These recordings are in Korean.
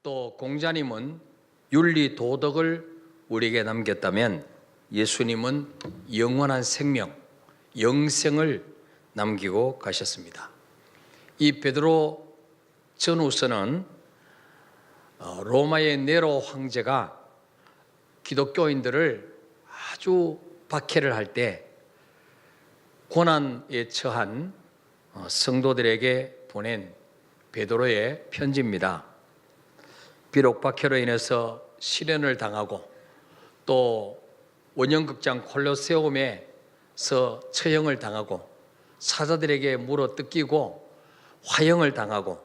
또 공자님은 윤리 도덕을 우리에게 남겼다면 예수님은 영원한 생명, 영생을 남기고 가셨습니다. 이 베드로 전후서는 로마의 네로 황제가 기독교인들을 아주 박해를 할 때 고난에 처한 성도들에게 보낸 베드로의 편지입니다. 비록 박해로 인해서 시련을 당하고 또 원형극장 콜로세움에서 처형을 당하고 사자들에게 물어 뜯기고 화형을 당하고,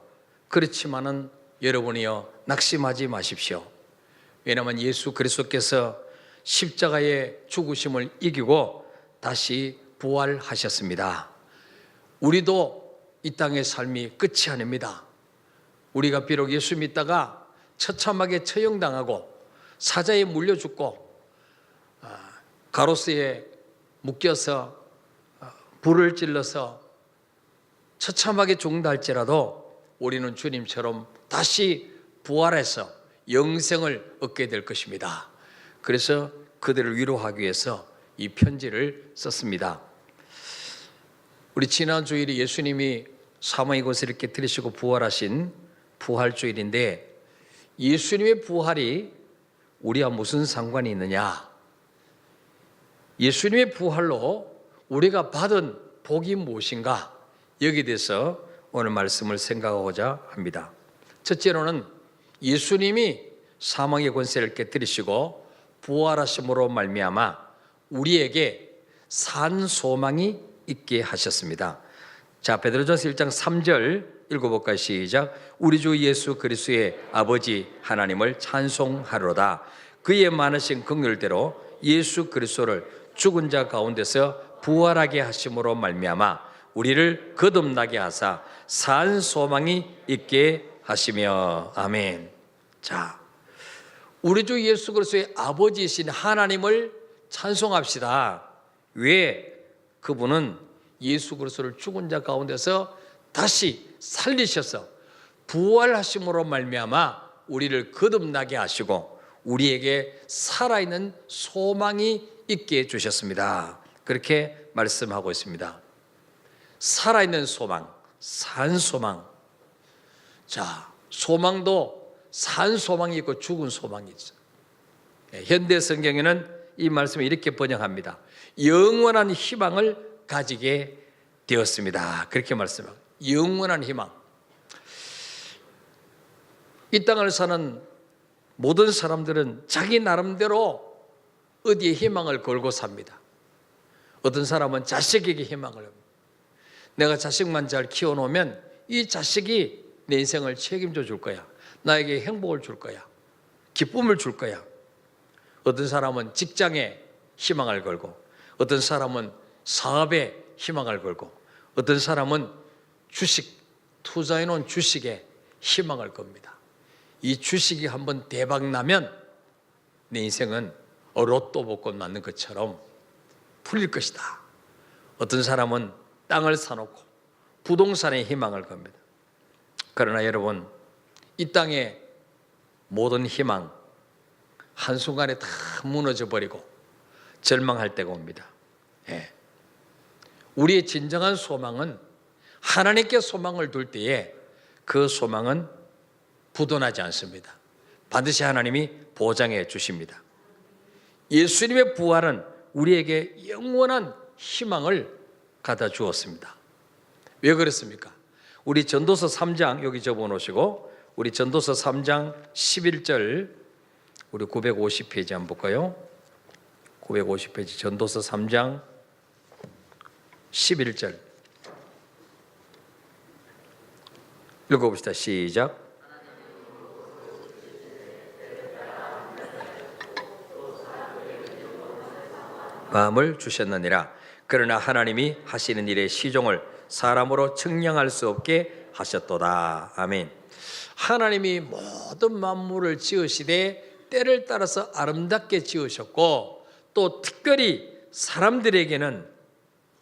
그렇지만은 여러분이요, 낙심하지 마십시오. 왜냐하면 예수 그리스도께서 십자가의 죽으심을 이기고 다시 부활하셨습니다. 우리도 이 땅의 삶이 끝이 아닙니다. 우리가 비록 예수 믿다가 처참하게 처형당하고 사자에 물려 죽고 가로수에 묶여서 불을 찔러서 처참하게 죽는다 할지라도 우리는 주님처럼 다시 부활해서 영생을 얻게 될 것입니다. 그래서 그들을 위로하기 위해서 이 편지를 썼습니다. 우리 지난 주일이 예수님이 사망의 권세를 깨뜨리시고 부활하신 부활주일인데, 예수님의 부활이 우리와 무슨 상관이 있느냐? 예수님의 부활로 우리가 받은 복이 무엇인가? 여기에 대해서 오늘 말씀을 생각하고자 합니다. 첫째로는 예수님이 사망의 권세를 깨뜨리시고 부활하심으로 말미암아 우리에게 산 소망이 있게 하셨습니다. 자, 베드로전서 1장 3절 읽어볼까요? 시작. 우리 주 예수 그리스도의 아버지 하나님을 찬송하로다. 그의 많으신 긍휼대로 예수 그리스도를 죽은 자 가운데서 부활하게 하심으로 말미암아 우리를 거듭나게 하사 산 소망이 있게 하시며. 아멘. 자, 우리 주 예수 그리스도의 아버지이신 하나님을 찬송합시다. 왜? 그분은 예수 그리스도를 죽은 자 가운데서 다시 살리셔서 부활하심으로 말미암아 우리를 거듭나게 하시고 우리에게 살아있는 소망이 있게 해주셨습니다. 그렇게 말씀하고 있습니다. 살아있는 소망, 산 소망. 자, 소망도 산 소망이 있고 죽은 소망이 있어. 현대 성경에는 이 말씀을 이렇게 번역합니다. 영원한 희망을 가지게 되었습니다. 그렇게 말씀합니다. 영원한 희망. 이 땅을 사는 모든 사람들은 자기 나름대로 어디에 희망을 걸고 삽니다. 어떤 사람은 자식에게 희망을 합니다. 내가 자식만 잘 키워놓으면 이 자식이 내 인생을 책임져 줄 거야. 나에게 행복을 줄 거야. 기쁨을 줄 거야. 어떤 사람은 직장에 희망을 걸고, 어떤 사람은 사업에 희망을 걸고, 어떤 사람은 주식, 투자해놓은 주식에 희망을 겁니다. 이 주식이 한번 대박 나면 내 인생은 로또 복권 맞는 것처럼 풀릴 것이다. 어떤 사람은 땅을 사놓고 부동산에 희망을 겁니다. 그러나 여러분, 이 땅의 모든 희망 한순간에 다 무너져 버리고 절망할 때가 옵니다. 우리의 진정한 소망은 하나님께 소망을 둘 때에 그 소망은 부도나지 않습니다. 반드시 하나님이 보장해 주십니다. 예수님의 부활은 우리에게 영원한 희망을 갖다 주었습니다. 왜 그렇습니까? 우리 전도서 3장 여기 적어놓으시고, 우리 전도서 3장 11절, 우리 950페이지 한번 볼까요? 950페이지 전도서 3장 11절 읽어봅시다. 시작. 마음을 주셨느니라. 그러나 하나님이 하시는 일의 시종을 사람으로 측량할 수 없게 하셨도다. 아멘. 하나님이 모든 만물을 지으시되 때를 따라서 아름답게 지으셨고, 또 특별히 사람들에게는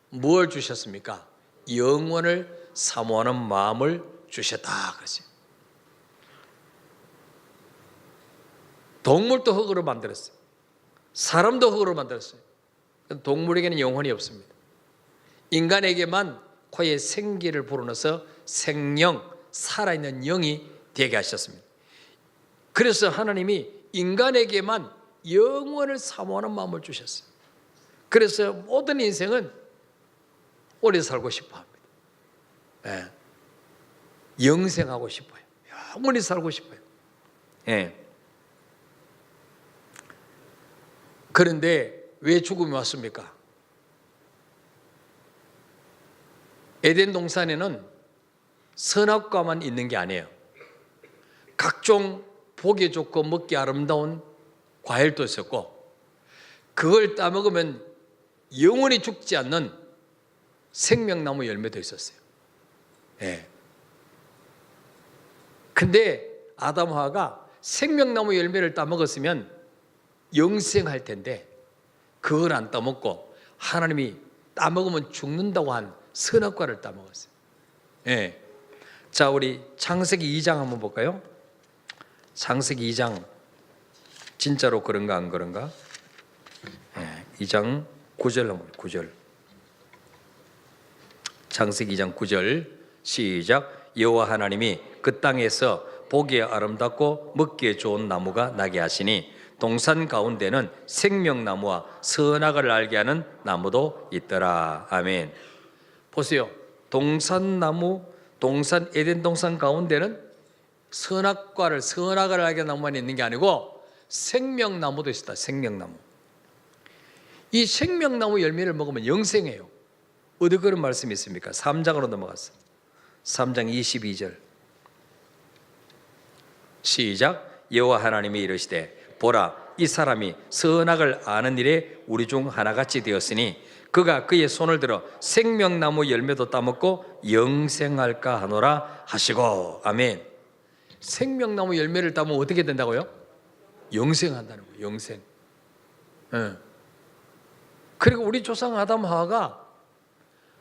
무엇을 주셨습니까? 영원을 사모하는 마음을 주셨다. 그러죠. 동물도 흙으로 만들었어요. 사람도 흙으로 만들었어요. 동물에게는 영혼이 없습니다. 인간에게만 코에 생기를 불어넣어서 생명, 살아있는 영이 되게 하셨습니다. 그래서 하나님이 인간에게만 영원을 사모하는 마음을 주셨어요. 그래서 모든 인생은 오래 살고 싶어 합니다. 영생하고 싶어요. 영원히 살고 싶어요. 그런데 왜 죽음이 왔습니까? 에덴 동산에는 선악과만 있는 게 아니에요. 각종 보기 좋고 먹기 아름다운 과일도 있었고, 그걸 따먹으면 영원히 죽지 않는 생명나무 열매도 있었어요. 근데 아담 하와가 생명나무 열매를 따먹었으면 영생할 텐데 그걸 안 따먹고 하나님이 따먹으면 죽는다고 한 선악과를 따먹었어요. 자, 우리 창세기 2장 한번 볼까요? 창세기 2장 진짜로 그런가 안 그런가? 2장 9절 한번 9절. 창세기 2장 9절 시작. 여호와 하나님이 그 땅에서 보기에 아름답고 먹기에 좋은 나무가 나게 하시니 동산 가운데는 생명나무와 선악을 알게 하는 나무도 있더라. 아멘. 보세요. 에덴 동산 가운데는 선악을 알게 하는 나무만 있는 게 아니고 생명나무도 있었다. 생명나무. 이 생명나무 열매를 먹으면 영생해요. 어디 그런 말씀이 있습니까? 3장으로 넘어갔어요. 3장 22절 시작. 여호와 하나님이 이르시되 보라, 이 사람이 선악을 아는 일에 우리 중 하나같이 되었으니 그가 그의 손을 들어 생명나무 열매도 따먹고 영생할까 하노라 하시고. 아멘. 생명나무 열매를 따면 어떻게 된다고요? 영생한다는 거예요. 영생. 그리고 우리 조상 아담 하와가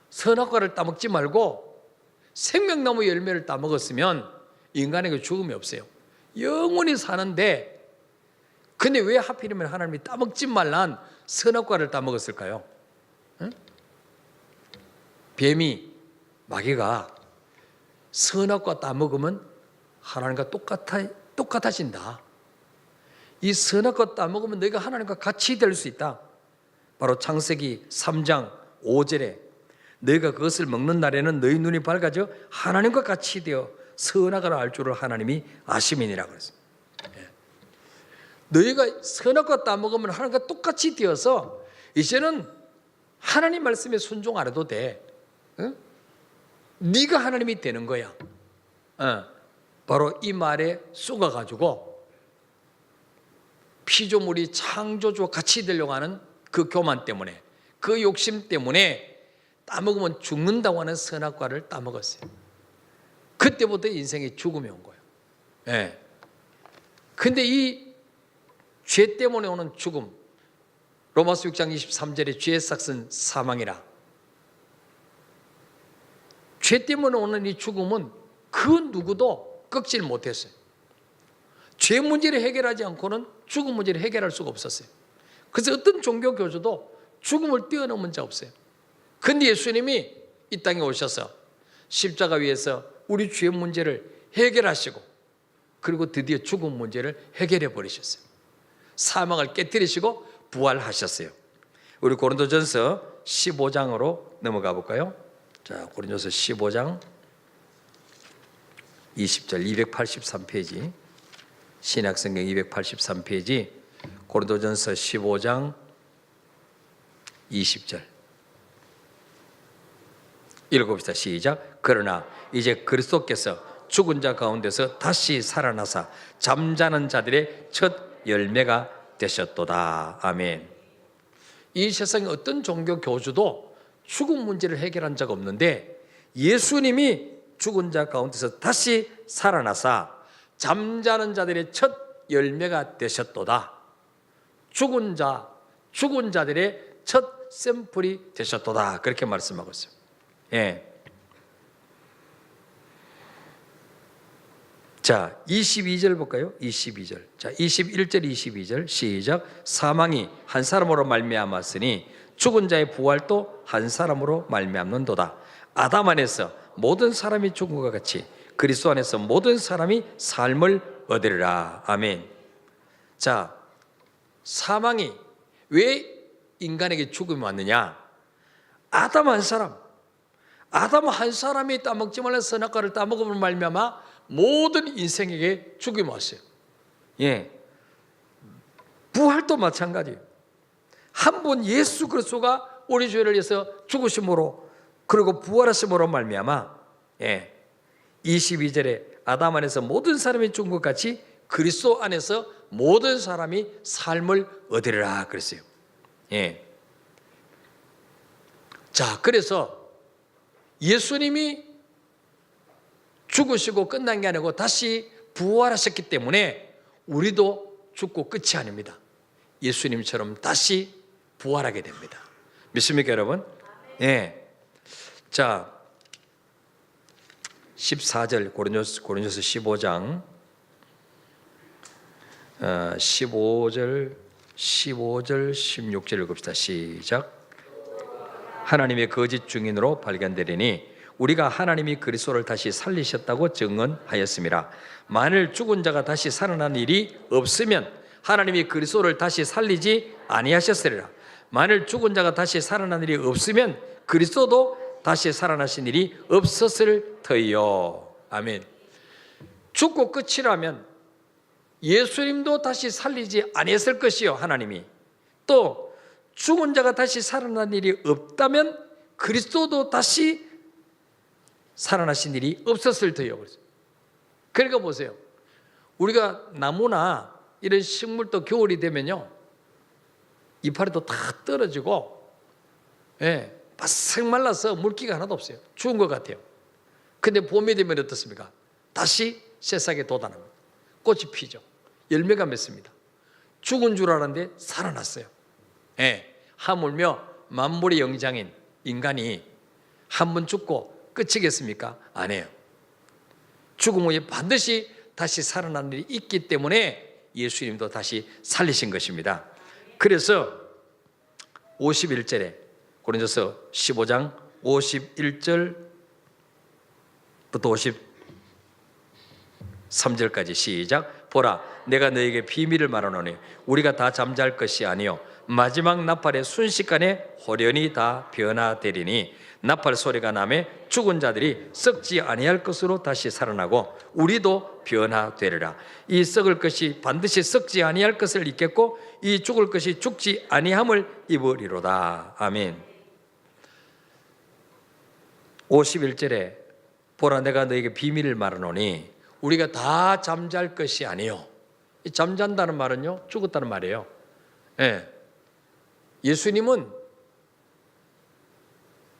선악과를 따먹지 말고 생명나무 열매를 따먹었으면 인간에게 죽음이 없어요. 영원히 사는데, 근데 왜 하필이면 하나님이 따먹지 말란 선악과를 따먹었을까요? 뱀이, 마귀가 선악과 따먹으면 하나님과 똑같아진다. 이 선악과 따먹으면 너희가 하나님과 같이 될 수 있다. 바로 창세기 3장 5절에 너희가 그것을 먹는 날에는 너희 눈이 밝아져 하나님과 같이 되어 선악을 알 줄을 하나님이 아심이니라 그랬어요. 너희가 선악과 따먹으면 하나님과 똑같이 되어서 이제는 하나님 말씀에 순종 안 해도 돼. 네가 하나님이 되는 거야. 바로 이 말에 쏘가가지고 피조물이 창조주와 같이 되려고 하는 그 교만 때문에, 그 욕심 때문에 따먹으면 죽는다고 하는 선악과를 따먹었어요. 그때부터 인생의 죽음이 온 거예요. 근데 이 죄 때문에 오는 죽음, 로마서 6장 23절에 죄의 삭은 사망이라. 죄 때문에 오는 이 죽음은 그 누구도 꺾질 못했어요. 죄 문제를 해결하지 않고는 죽음 문제를 해결할 수가 없었어요. 그래서 어떤 종교 교주도 죽음을 뛰어넘은 자 없어요. 근데 예수님이 이 땅에 오셔서 십자가 위에서 우리 죄 문제를 해결하시고, 그리고 드디어 죽음 문제를 해결해 버리셨어요. 사망을 깨뜨리시고 부활하셨어요. 우리 고린도전서 15장으로 넘어가 볼까요? 자, 고린도서 15장 20절 283페이지, 신약성경 283페이지, 고린도전서 15장 20절 읽어봅시다. 시작. 그러나 이제 그리스도께서 죽은 자 가운데서 다시 살아나사 잠자는 자들의 첫 열매가 되셨도다. 아멘. 이 세상에 어떤 종교 교주도 죽음 문제를 해결한 자가 없는데, 예수님이 죽은 자 가운데서 다시 살아나사 잠자는 자들의 첫 열매가 되셨도다. 죽은 자들의 첫 샘플이 되셨도다. 그렇게 말씀하고 있어요. 자, 22절 볼까요? 22절. 자, 21절, 22절 시작. 사망이 한 사람으로 말미암았으니 죽은 자의 부활도 한 사람으로 말미암는도다. 아담 안에서 모든 사람이 죽은 것 같이 그리스도 안에서 모든 사람이 삶을 얻으리라. 아멘. 자, 사망이 왜 인간에게 죽음이 왔느냐? 아담 한 사람이 따먹지 말라 선악과를 따먹음으로 말미암아 모든 인생에게 죽음이 왔어요. 예, 부활도 마찬가지예요. 한 번 예수 그리스도가 우리 죄를 위해서 죽으심으로 그리고 부활하심으로 말미암아 22절에 아담 안에서 모든 사람이 죽은 것 같이 그리스도 안에서 모든 사람이 삶을 얻으리라 그랬어요. 예. 자, 그래서 예수님이 죽으시고 끝난 게 아니고 다시 부활하셨기 때문에 우리도 죽고 끝이 아닙니다. 예수님처럼 다시 부활하게 됩니다. 믿습니까, 여러분? 예. 자, 14절 고린도서 15장 15절 16절 읽읍시다. 시작. 하나님의 거짓 증인으로 발견되리니 우리가 하나님이 그리스도를 다시 살리셨다고 증언하였습니다. 만일 죽은 자가 다시 살아난 일이 없으면 하나님이 그리스도를 다시 살리지 아니하셨으리라. 만일 죽은 자가 다시 살아난 일이 없으면 그리스도도 다시 살아나신 일이 없었을 터이요. 아멘. 죽고 끝이라면 예수님도 다시 살리지 아니했을 것이요. 하나님이. 또 죽은 자가 다시 살아난 일이 없다면 그리스도도 다시 살아나신 일이 없었을 터이요. 그러니까 보세요. 우리가 나무나 이런 식물도 겨울이 되면요, 이파리도 다 떨어지고, 바싹 말라서 물기가 하나도 없어요. 죽은 것 같아요. 근데 봄이 되면 어떻습니까? 다시 새싹에 돋아납니다. 꽃이 피죠. 열매가 맺습니다. 죽은 줄 알았는데 살아났어요. 하물며 만물의 영장인 인간이 한 번 죽고 끝이겠습니까? 아니에요. 죽음 후에 반드시 다시 살아나는 일이 있기 때문에 예수님도 다시 살리신 것입니다. 그래서 51절에 고린도서 15장 51절부터 53절까지 시작. 보라, 내가 너에게 비밀을 말하노니 우리가 다 잠잘 것이 아니요 마지막 나팔의 순식간에 호련히 다 변화되리니 나팔 소리가 나매 죽은 자들이 썩지 아니할 것으로 다시 살아나고 우리도 변화되리라. 이 썩을 것이 반드시 썩지 아니할 것을 입겠고 이 죽을 것이 죽지 아니함을 입으리로다. 아멘. 51절에 보라, 내가 너에게 비밀을 말하노니 우리가 다 잠잘 것이 아니요. 잠잔다는 말은요, 죽었다는 말이에요. 예수님은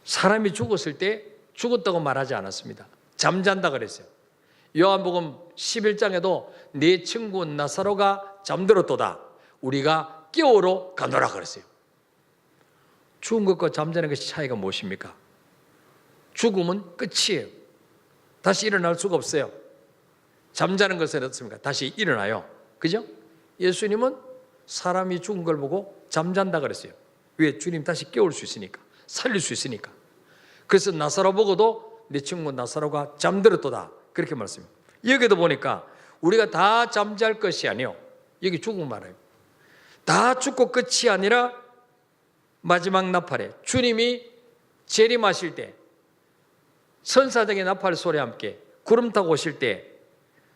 사람이 죽었을 때 죽었다고 말하지 않았습니다. 잠잔다 그랬어요. 요한복음 11장에도 내 친구 나사로가 잠들었도다. 우리가 깨우러 가노라 그랬어요. 죽은 것과 잠자는 것이 차이가 무엇입니까? 죽음은 끝이에요. 다시 일어날 수가 없어요. 잠자는 것은 어떻습니까? 다시 일어나요. 그죠? 예수님은 사람이 죽은 걸 보고 잠잔다 그랬어요. 왜? 주님 다시 깨울 수 있으니까, 살릴 수 있으니까. 그래서 나사로 보고도 내 친구 나사로가 잠들었도다 그렇게 말씀해요. 여기도 보니까 우리가 다 잠잘 것이 아니요, 여기 죽은 말이에요. 다 죽고 끝이 아니라 마지막 나팔에 주님이 재림하실 때 선사적인 나팔 소리와 함께 구름 타고 오실 때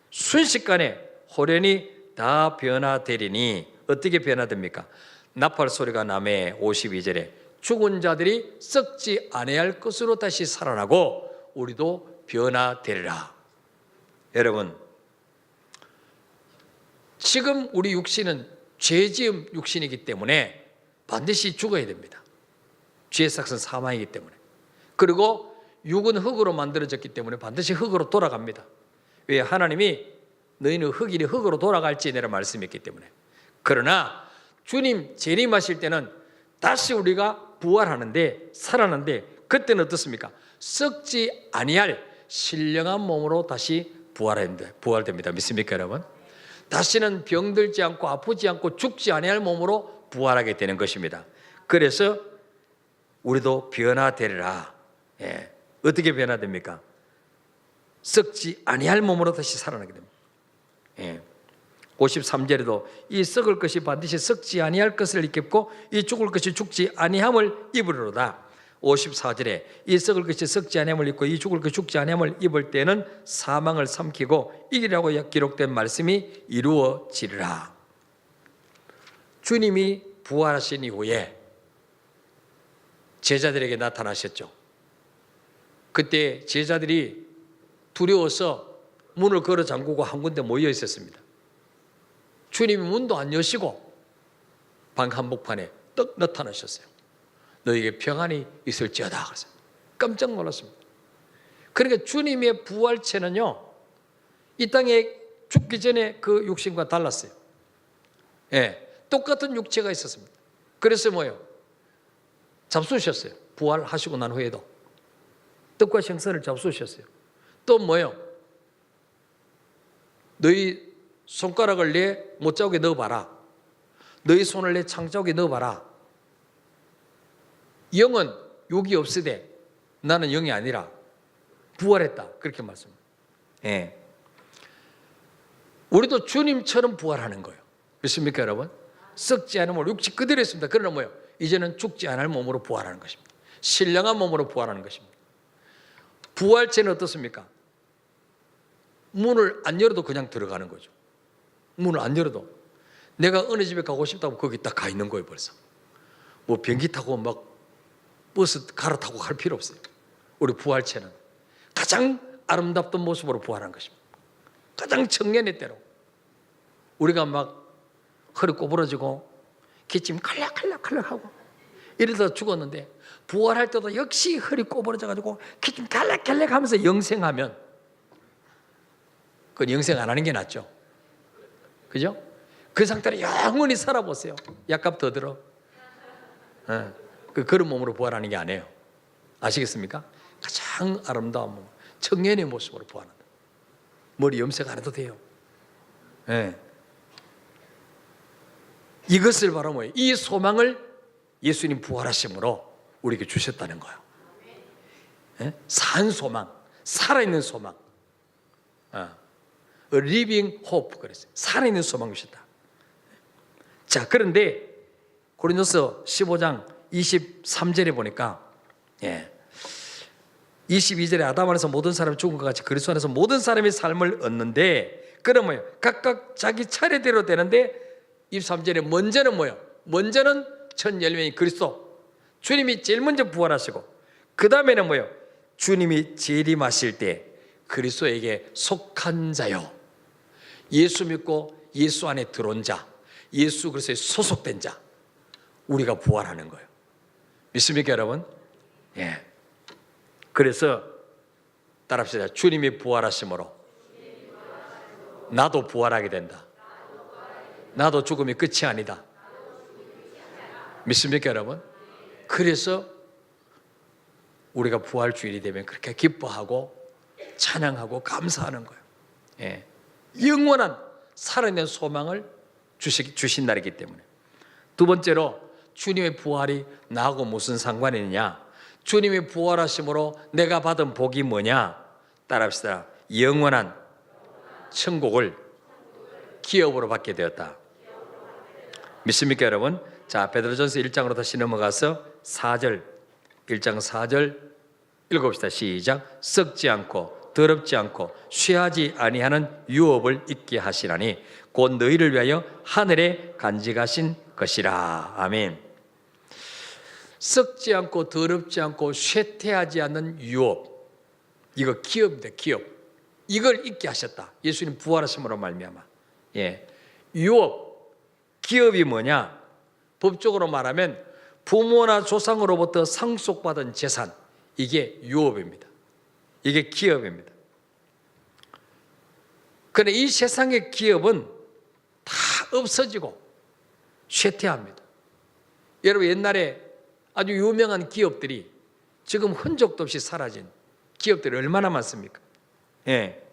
순식간에 호련히 다 변화되리니 어떻게 변화됩니까? 나팔 소리가 나매 52절에 죽은 자들이 썩지 아니할 것으로 다시 살아나고 우리도 변화되리라. 여러분, 지금 우리 육신은 죄지음 육신이기 때문에 반드시 죽어야 됩니다. 죄의 삭은 사망이기 때문에. 그리고 육은 흙으로 만들어졌기 때문에 반드시 흙으로 돌아갑니다. 왜? 하나님이 너희는 흙이니 흙으로 돌아갈지니라 말씀했기 때문에. 그러나 주님 재림하실 때는 다시 우리가 부활하는데, 살아나는데, 그때는 어떻습니까? 썩지 아니할 신령한 몸으로 다시 부활됩니다. 믿습니까, 여러분? 다시는 병들지 않고 아프지 않고 죽지 아니할 몸으로 부활하게 되는 것입니다. 그래서 우리도 변화되리라. 예. 어떻게 변화됩니까? 썩지 아니할 몸으로 다시 살아나게 됩니다. 예. 53절에도 이 썩을 것이 반드시 썩지 아니할 것을 입겠고 이 죽을 것이 죽지 아니함을 입으리로다. 54절에 이 썩을 것이 썩지 아니함을 입고 이 죽을 것이 죽지 아니함을 입을 때는 사망을 삼키고 이기라고 기록된 말씀이 이루어지리라. 주님이 부활하신 이후에 제자들에게 나타나셨죠. 그때 제자들이 두려워서 문을 걸어 잠그고 한 군데 모여 있었습니다. 주님이 문도 안 여시고 방 한복판에 떡 나타나셨어요. 너에게 평안이 있을지어다. 그래서 깜짝 놀랐습니다. 그러니까 주님의 부활체는요, 이 땅에 죽기 전에 그 육신과 달랐어요. 예, 똑같은 육체가 있었습니다. 그래서 뭐예요? 잡수셨어요. 부활하시고 난 후에도 떡과 생선을 잡수셨어요. 또 뭐예요? 너희 손가락을 내 못자국에 넣어봐라. 너희 손을 내 창자국에 넣어봐라. 영은 욕이 없으되 나는 영이 아니라 부활했다. 그렇게 말씀합니다. 예. 우리도 주님처럼 부활하는 거예요. 믿습니까, 여러분? 썩지 않은 몸으로 육체 그대로 있습니다. 그러나 뭐예요? 이제는 죽지 않을 몸으로 부활하는 것입니다. 신령한 몸으로 부활하는 것입니다. 부활체는 어떻습니까? 문을 안 열어도 그냥 들어가는 거죠. 문을 안 열어도 내가 어느 집에 가고 싶다고 거기 딱 가 있는 거예요. 벌써 뭐 비행기 타고 막 버스 갈아타고 갈 필요 없어요. 우리 부활체는 가장 아름답던 모습으로 부활한 것입니다. 가장 청년의 때로 우리가 막 허리 꼬부러지고 기침 칼락칼락칼락하고 이러다 죽었는데 부활할 때도 역시 허리 꼬부러져가지고 기침 칼락칼락 하면서 영생하면 그건 영생 안 하는 게 낫죠. 그죠? 그 상태로 영원히 살아보세요. 약값 더 들어. 그런 몸으로 부활하는 게 아니에요. 아시겠습니까? 가장 아름다운 몸, 청년의 모습으로 부활한다. 머리 염색 안 해도 돼요. 네. 이것을 바로 뭐예요? 이 소망을 예수님 부활하심으로 우리에게 주셨다는 거예요. 네? 산 소망, 살아있는 소망. living hope 그랬어요. 살아있는 소망을 주셨다. 자, 그런데 고린도서 15장 23절에 보니까 22절에 아담 안에서 모든 사람이 죽은 것 같이 그리스도 안에서 모든 사람이 삶을 얻는데 그럼 뭐예요? 각각 자기 차례대로 되는데 23절에 먼저는 뭐예요? 먼저는 첫 열매인 그리스도 주님이 제일 먼저 부활하시고 그 다음에는 뭐예요? 주님이 재림하실 때 그리스도에게 속한 자요, 예수 믿고 예수 안에 들어온 자, 예수 그리스도에 소속된 자, 우리가 부활하는 거예요. 믿습니까, 여러분? 예. 그래서 따라합시다. 주님이 부활하심으로 나도 부활하게 된다. 나도 죽음이 끝이 아니다. 믿습니까, 여러분? 그래서 우리가 부활주일이 되면 그렇게 기뻐하고 찬양하고 감사하는 거예요. 예. 영원한 살아있는 소망을 주신 날이기 때문에. 두 번째로 주님의 부활이 나하고 무슨 상관이 있느냐? 주님이 부활하심으로 내가 받은 복이 뭐냐? 따라합시다. 영원한 천국을 기업으로 받게 되었다. 믿습니까, 여러분? 자, 베드로전서 1장으로 다시 넘어가서 4절, 1장 4절 읽어봅시다. 시작. 썩지 않고 더럽지 않고 쇠하지 아니하는 유업을 잊게 하시나니 곧 너희를 위하여 하늘에 간직하신 것이라. 아멘. 썩지 않고 더럽지 않고 쇠퇴하지 않는 유업, 이거 기업입니다. 기업. 이걸 잊게 하셨다. 예수님 부활하심으로 말미암아. 예. 유업, 기업이 뭐냐? 법적으로 말하면 부모나 조상으로부터 상속받은 재산, 이게 유업입니다. 이게 기업입니다. 그런데 이 세상의 기업은 다 없어지고 쇠퇴합니다. 여러분, 옛날에 아주 유명한 기업들이 지금 흔적도 없이 사라진 기업들이 얼마나 많습니까? 예.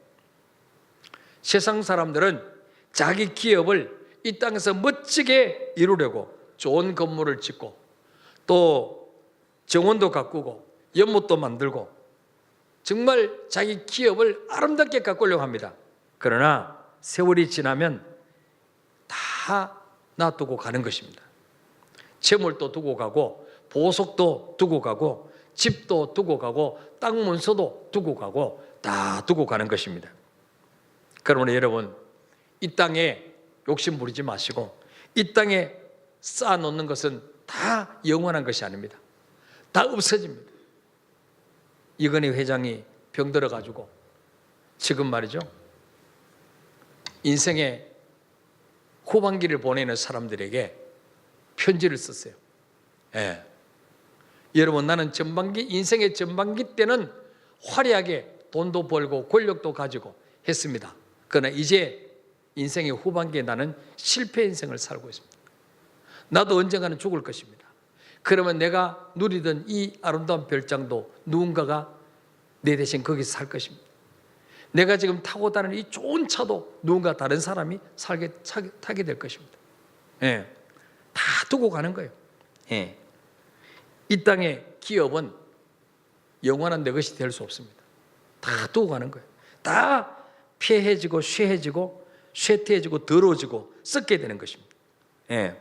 세상 사람들은 자기 기업을 이 땅에서 멋지게 이루려고 좋은 건물을 짓고 또 정원도 가꾸고 연못도 만들고 정말 자기 기업을 아름답게 가꾸려고 합니다. 그러나 세월이 지나면 다 놔두고 가는 것입니다. 재물도 두고 가고 보석도 두고 가고 집도 두고 가고 땅 문서도 두고 가고 다 두고 가는 것입니다. 그러므로 여러분, 이 땅에 욕심 부리지 마시고 이 땅에 쌓아놓는 것은 다 영원한 것이 아닙니다. 다 없어집니다. 이건희 회장이 병들어가지고 지금 말이죠, 인생의 후반기를 보내는 사람들에게 편지를 썼어요. 예. 여러분, 나는 인생의 전반기 때는 화려하게 돈도 벌고 권력도 가지고 했습니다. 그러나 이제 인생의 후반기에 나는 실패 인생을 살고 있습니다. 나도 언젠가는 죽을 것입니다. 그러면 내가 누리던 이 아름다운 별장도 누군가가 내 대신 거기서 살 것입니다. 내가 지금 타고 다니는 이 좋은 차도 누군가 다른 사람이 타게 될 것입니다. 예. 다 두고 가는 거예요. 예. 이 땅의 기업은 영원한 내 것이 될 수 없습니다. 다 두고 가는 거예요. 다 폐해지고 쇠해지고 쇠퇴해지고 더러워지고 썩게 되는 것입니다. 예.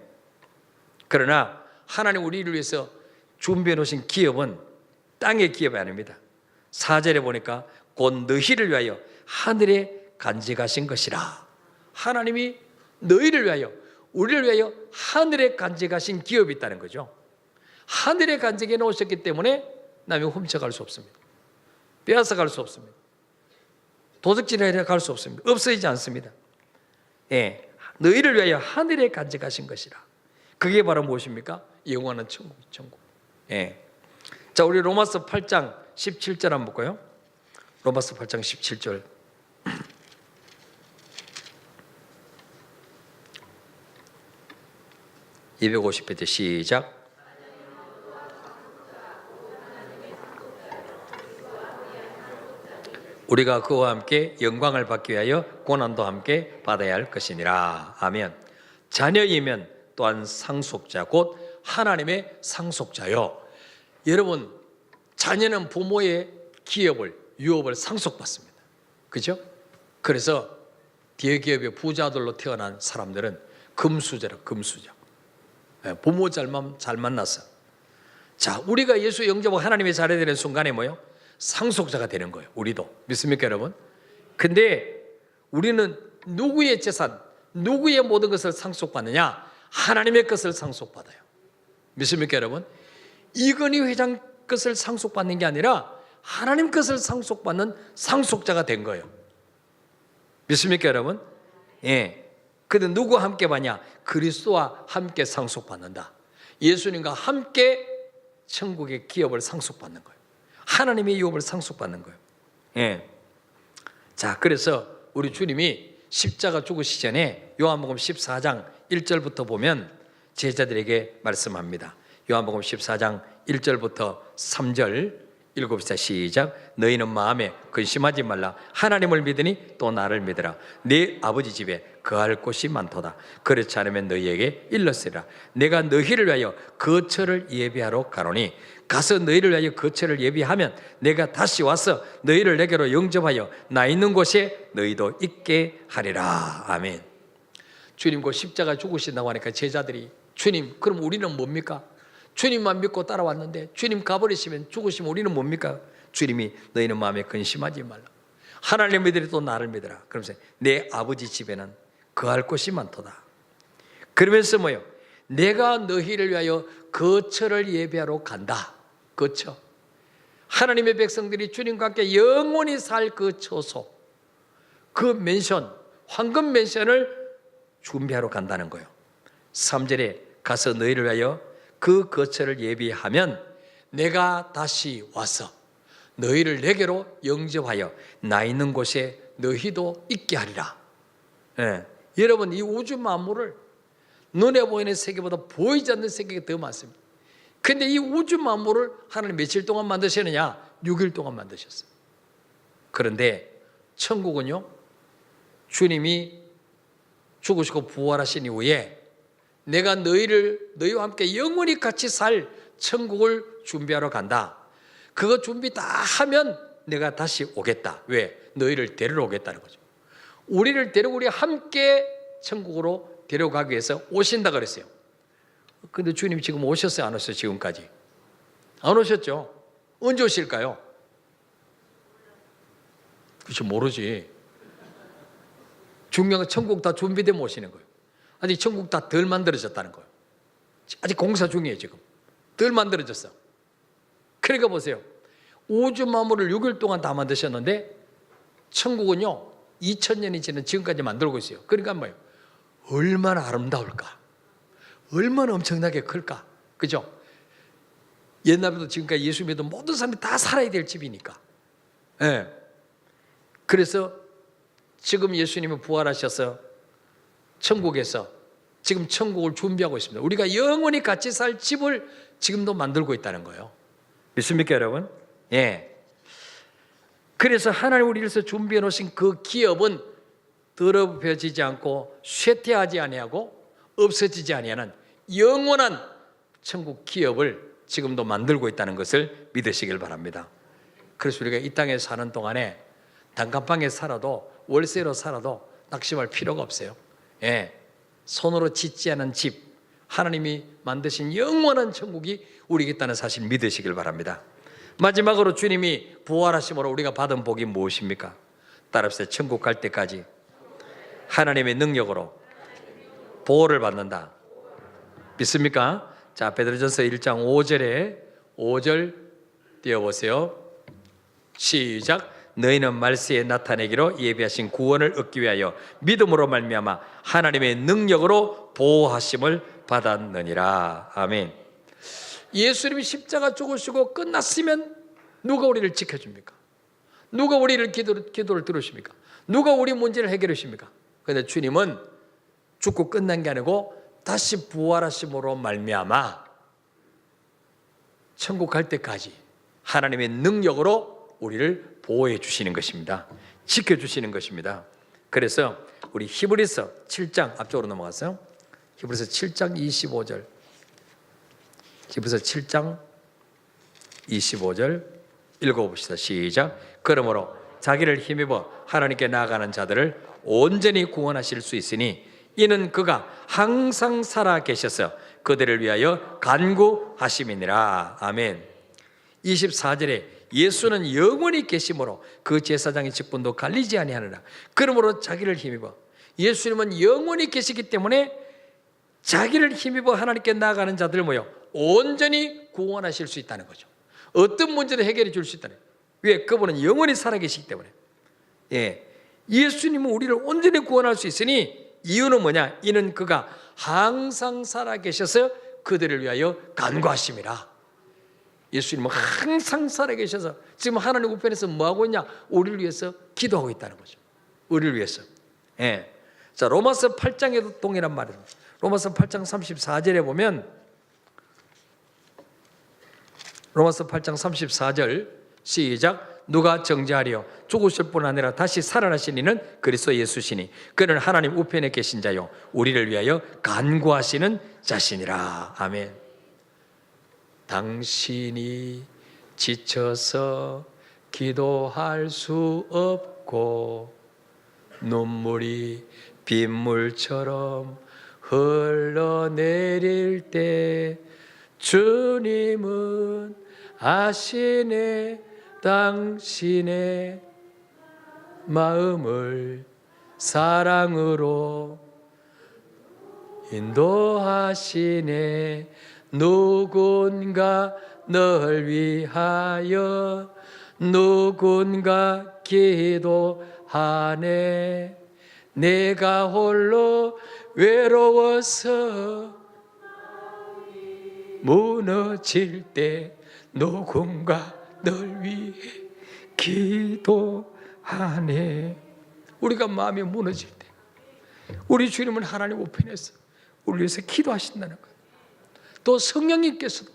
그러나 하나님 우리를 위해서 준비해 놓으신 기업은 땅의 기업이 아닙니다. 4절에 보니까 곧 너희를 위하여 하늘에 간직하신 것이라. 하나님이 너희를 위하여, 우리를 위하여 하늘에 간직하신 기업이 있다는 거죠. 하늘에 간직해 놓으셨기 때문에 남이 훔쳐갈 수 없습니다. 빼앗아갈 수 없습니다. 도둑질해 갈 수 없습니다. 없어지지 않습니다. 예, 너희를 위하여 하늘에 간직하신 것이라. 그게 바로 무엇입니까? 영원한 천국. 예. 자, 우리 로마서 8장 17절 한번 볼까요? 로마서 8장 17절. (250페이지) 시작. 우리가 그와 함께 영광을 받기 위하여 고난도 함께 받아야 할 것이니라. 아멘. 자녀이면 또한 상속자 곧 하나님의 상속자요. 여러분, 자녀는 부모의 기업을, 유업을 상속받습니다. 그죠? 그래서 대기업의 부자들로 태어난 사람들은 금수저라, 금수저. 부모 잘 만나서. 자, 우리가 예수 영접하고 하나님의 자녀 되는 순간에 뭐요? 상속자가 되는 거예요. 우리도. 믿습니까, 여러분? 근데 우리는 누구의 재산, 누구의 모든 것을 상속받느냐? 하나님의 것을 상속받아요. 믿습니까, 여러분? 이건희 회장 것을 상속받는 게 아니라 하나님 것을 상속받는 상속자가 된 거예요. 믿습니까, 여러분? 예. 근데 누구와 함께 받냐? 그리스도와 함께 상속받는다. 예수님과 함께 천국의 기업을 상속받는 거예요. 하나님의 유업을 상속받는 거예요. 예. 자, 그래서 우리 주님이 십자가 죽으시기 전에 요한복음 14장 1절부터 보면 제자들에게 말씀합니다. 요한복음 14장 1절부터 3절 읽읍시다. 시작. 너희는 마음에 근심하지 말라. 하나님을 믿으니 또 나를 믿으라. 네 아버지 집에 거할 곳이 많도다. 그렇지 않으면 너희에게 일렀으리라. 내가 너희를 위하여 거처를 예비하러 가노니 가서 너희를 위하여 거처를 예비하면 내가 다시 와서 너희를 내게로 영접하여 나 있는 곳에 너희도 있게 하리라. 아멘. 주님 그 십자가 죽으신다고 하니까 제자들이 주님, 그럼 우리는 뭡니까? 주님만 믿고 따라왔는데 주님 가버리시면 죽으시면 우리는 뭡니까? 주님이 너희는 마음에 근심하지 말라. 하나님 믿으리 또 나를 믿으라. 그러면서 내 아버지 집에는 거할 곳이 많도다. 그러면서 뭐요? 내가 너희를 위하여 거처를 예비하러 간다. 거처. 하나님의 백성들이 주님과 함께 영원히 살 그 처소, 그 맨션, 황금 맨션을 준비하러 간다는 거예요. 3절에 가서 너희를 위하여 그 거처를 예비하면 내가 다시 와서 너희를 내게로 영접하여 나 있는 곳에 너희도 있게 하리라. 예. 여러분, 이 우주 만물을 눈에 보이는 세계보다 보이지 않는 세계가 더 많습니다. 근데 이 우주 만물을 하나님 며칠 동안 만드셨느냐? 6일 동안 만드셨어요. 그런데 천국은요, 주님이 죽으시고 부활하신 이후에 내가 너희와 함께 영원히 같이 살 천국을 준비하러 간다. 그거 준비 다 하면 내가 다시 오겠다. 왜? 너희를 데리러 오겠다는 거죠. 우리를 데리고 우리 함께 천국으로 데려가기 위해서 오신다 그랬어요. 근데 주님이 지금 오셨어요? 안 오셨어요? 지금까지 안 오셨죠? 언제 오실까요? 그렇죠, 모르지. 중요한 건 천국 다 준비되면 오시는 거예요. 아직 천국 다 덜 만들어졌다는 거예요. 아직 공사 중이에요. 지금 덜 만들어졌어. 그러니까 보세요, 우주 만물을 6일 동안 다 만드셨는데 천국은요 2000년이 지난 지금까지 만들고 있어요. 그러니까 뭐예요? 얼마나 아름다울까, 얼마나 엄청나게 클까. 그죠? 옛날부터 지금까지 예수 믿은 모든 사람이 다 살아야 될 집이니까. 네. 그래서 지금 예수님이 부활하셔서 천국에서 지금 천국을 준비하고 있습니다. 우리가 영원히 같이 살 집을 지금도 만들고 있다는 거예요. 믿습니까 여러분? 예. 그래서 하나님 우리를 위해서 준비해 놓으신 그 기업은 더럽혀지지 않고 쇠퇴하지 아니하고 없어지지 아니하는 영원한 천국 기업을 지금도 만들고 있다는 것을 믿으시길 바랍니다. 그래서 우리가 이 땅에 사는 동안에 단칸방에 살아도 월세로 살아도 낙심할 필요가 없어요. 예. 손으로 짓지 않은 집, 하나님이 만드신 영원한 천국이 우리에게 있다는 사실 믿으시길 바랍니다. 마지막으로 주님이 부활하심으로 우리가 받은 복이 무엇입니까? 따라합시다. 천국 갈 때까지 하나님의 능력으로 보호를 받는다. 믿습니까? 자, 베드로전서 1장 5절 띄워보세요. 시작. 너희는 말세에 나타내기로 예비하신 구원을 얻기 위하여 믿음으로 말미암아 하나님의 능력으로 보호하심을 받았느니라. 아멘. 예수님이 십자가 죽으시고 끝났으면 누가 우리를 지켜줍니까? 누가 우리를 기도를 들으십니까? 누가 우리 문제를 해결해 주십니까? 그런데 주님은 죽고 끝난 게 아니고 다시 부활하심으로 말미암아 천국 갈 때까지 하나님의 능력으로 우리를 보호해 주시는 것입니다. 지켜주시는 것입니다. 그래서 우리 히브리서 7장 앞쪽으로 넘어갔어요. 히브리서 7장 25절. 히브리서 7장 25절 읽어봅시다. 시작. 그러므로 자기를 힘입어 하나님께 나아가는 자들을 온전히 구원하실 수 있으니 이는 그가 항상 살아 계셔서 그들을 위하여 간구하심이니라. 아멘. 24절에 예수는 영원히 계심으로 그 제사장의 직분도 갈리지 아니하느라. 그러므로 자기를 힘입어. 예수님은 영원히 계시기 때문에 자기를 힘입어 하나님께 나아가는 자들을 모여 온전히 구원하실 수 있다는 거죠. 어떤 문제를 해결해 줄 수 있다는 거예요. 왜? 그분은 영원히 살아계시기 때문에. 예. 예수님은 우리를 온전히 구원할 수 있으니 이유는 뭐냐? 이는 그가 항상 살아계셔서 그들을 위하여 간구하심이라. 예수님은 항상 살아계셔서 지금 하나님 우편에서 뭐하고 있냐? 우리를 위해서 기도하고 있다는 거죠. 우리를 위해서. 예. 자, 로마서 8장에도 동일한 말입니다. 로마서 8장 34절에 보면 로마서 8장 34절 시작. 누가 정죄하리요? 죽으실 뿐 아니라 다시 살아나신 이는 그리스도 예수시니 그는 하나님 우편에 계신 자요 우리를 위하여 간구하시는 자신이라. 아멘. 당신이 지쳐서 기도할 수 없고 눈물이 빗물처럼 흘러내릴 때 주님은 아시네 당신의 마음을 사랑으로 인도하시네. 누군가 널 위하여 누군가 기도하네. 내가 홀로 외로워서 무너질 때 누군가 널 위해 기도하네. 우리가 마음이 무너질 때 우리 주님은 하나님 우편에서 우리 위해서 기도하신다는 거예요. 또 성령님께서도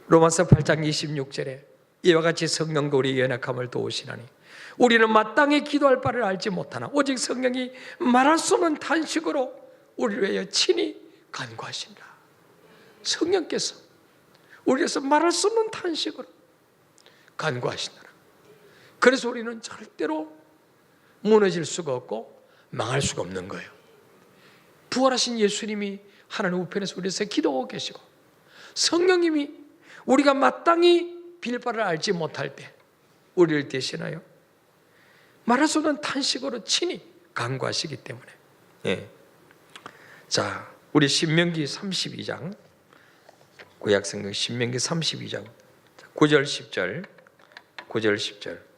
로마서 8장 26절에 이와 같이 성령도 우리 연약함을 도우시나니 우리는 마땅히 기도할 바를 알지 못하나 오직 성령이 말할 수 없는 탄식으로 우리를 위하여 친히 간구하신다. 성령께서 우리에서 말할 수 없는 탄식으로 간구하신다. 그래서 우리는 절대로 무너질 수가 없고 망할 수가 없는 거예요. 부활하신 예수님이 하나님 우편에서 우리에서 기도하고 계시고, 성령님이 우리가 마땅히 빌 바를 알지 못할 때 우리를 대신하여 말할 수 없는 탄식으로 친히 간구하시기 때문에. 예. 자, 우리 신명기 32장, 구약성경 신명기 32장 9절 10절 9절 10절.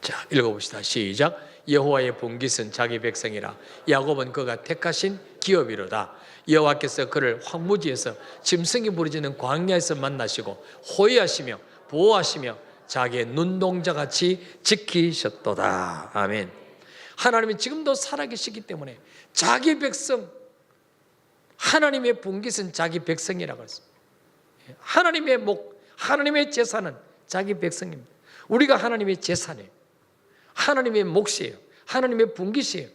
자, 읽어봅시다. 시작. 여호와의 본깃은 자기 백성이라 야곱은 그가 택하신 기업이로다. 여호와께서 그를 황무지에서 짐승이 부르짖는 광야에서 만나시고 호위하시며 보호하시며 자기의 눈동자같이 지키셨도다. 아멘. 하나님이 지금도 살아계시기 때문에 자기 백성, 하나님의 본깃은 자기 백성이라고 했습니다. 하나님의 재산은 자기 백성입니다. 우리가 하나님의 재산이에요. 하나님의 몫이에요. 하나님의 본깃이에요.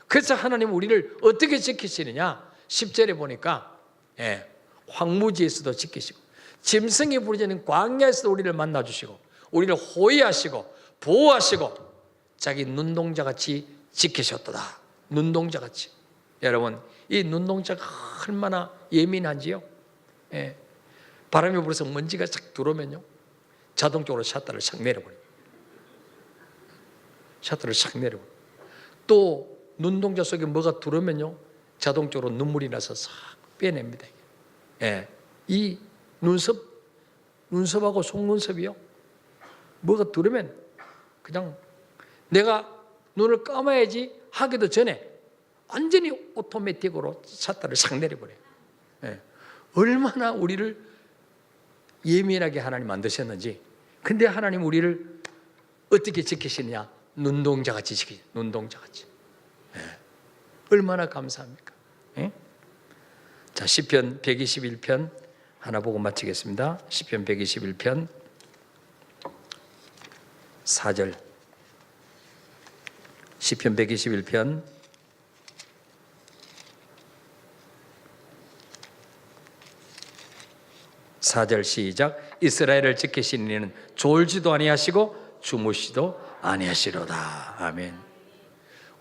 그래서 하나님은 우리를 어떻게 지키시느냐? 10절에 보니까 황무지에서도 지키시고 짐승이 부르짖는 광야에서도 우리를 만나주시고 우리를 호위하시고 보호하시고 자기 눈동자같이 지키셨도다. 눈동자같이. 여러분, 이 눈동자가 얼마나 예민한지요? 바람이 불어서 먼지가 싹 들어오면요 자동적으로 셔터를 싹 내려버려요. 셔터를 싹 내려버려요. 또 눈동자 속에 뭐가 들어오면요 자동적으로 눈물이 나서 싹 빼냅니다. 이 눈썹하고 속눈썹이요 뭐가 들어오면 그냥 내가 눈을 감아야지 하기도 전에 완전히 오토매틱으로 셔터를 싹 내려버려요. 얼마나 우리를 예민하게 하나님 만드셨는지. 근데 하나님 우리를 어떻게 지키시느냐? 눈동자같이 지키죠. 눈동자같이. 얼마나 감사합니까? 자, 시편 121편 하나 보고 마치겠습니다. 시편 121편 4절. 시편 121편 4절 시작. 이스라엘을 지키시는 이는 졸지도 아니하시고 주무시도 아니하시로다. 아멘.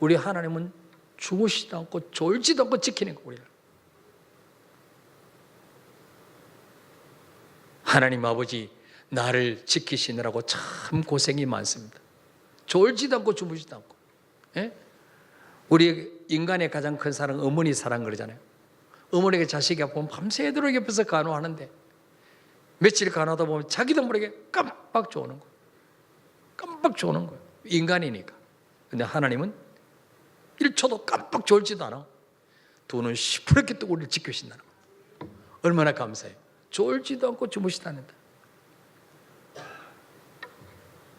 우리 하나님은 주무시지도 않고 졸지도 않고 지키는 거 우리를. 하나님 아버지 나를 지키시느라고 참 고생이 많습니다. 졸지도 않고 주무시지도 않고. 우리 인간의 가장 큰 사랑은 어머니 사랑 그러잖아요. 어머니가 자식이 아프면 밤새도록 옆에서 간호하는데 며칠 간호하다 보면 자기도 모르게 깜빡 좋는 거예요. 깜빡 좋는 거예요. 인간이니까. 근데 하나님은 1초도 깜빡 졸지도 않아. 두 눈 시퍼렇게 뜨고 우리를 지켜주신다는 거예요. 얼마나 감사해요. 졸지도 않고 주무시도 않는다.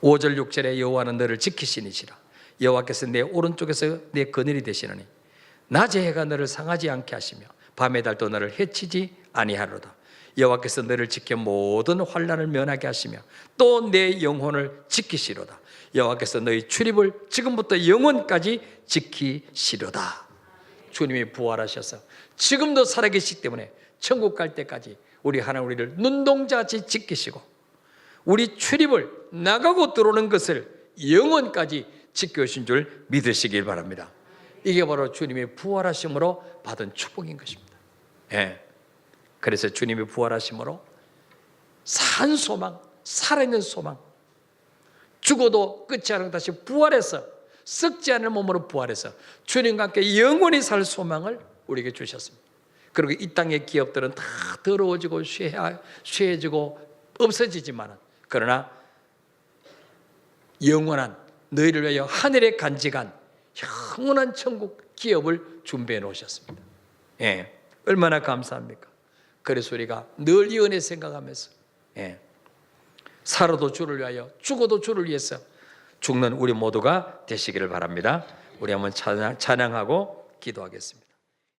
5절 6절에 여호와는 너를 지키시니시라. 여호와께서 내 오른쪽에서 내 그늘이 되시느니 낮의 해가 너를 상하지 않게 하시며 밤의 달도 너를 해치지 아니하로다. 여호와께서 너를 지켜 모든 환난을 면하게 하시며 또 내 영혼을 지키시로다. 여호와께서 너희 출입을 지금부터 영원까지 지키시로다. 주님이 부활하셔서 지금도 살아계시기 때문에 천국 갈 때까지 우리 하나님 우리를 눈동자같이 지키시고 우리 출입을 나가고 들어오는 것을 영원까지 지켜주신 줄 믿으시길 바랍니다. 이게 바로 주님의 부활하심으로 받은 축복인 것입니다. 그래서 주님의 부활하심으로 산 소망, 살아있는 소망, 죽어도 끝이 아니고 다시 부활해서 썩지 않을 몸으로 부활해서 주님과 함께 영원히 살 소망을 우리에게 주셨습니다. 그리고 이 땅의 기업들은 다 더러워지고 쇠해지고 없어지지만 그러나 영원한 너희를 위하여 하늘에 간직한 영원한 천국 기업을 준비해 놓으셨습니다. 얼마나 감사합니까? 그래서 우리가 늘 이 은혜 생각하면서 살아도 주를 위하여 죽어도 주를 위해서 죽는 우리 모두가 되시기를 바랍니다. 우리 한번 찬양하고 기도하겠습니다.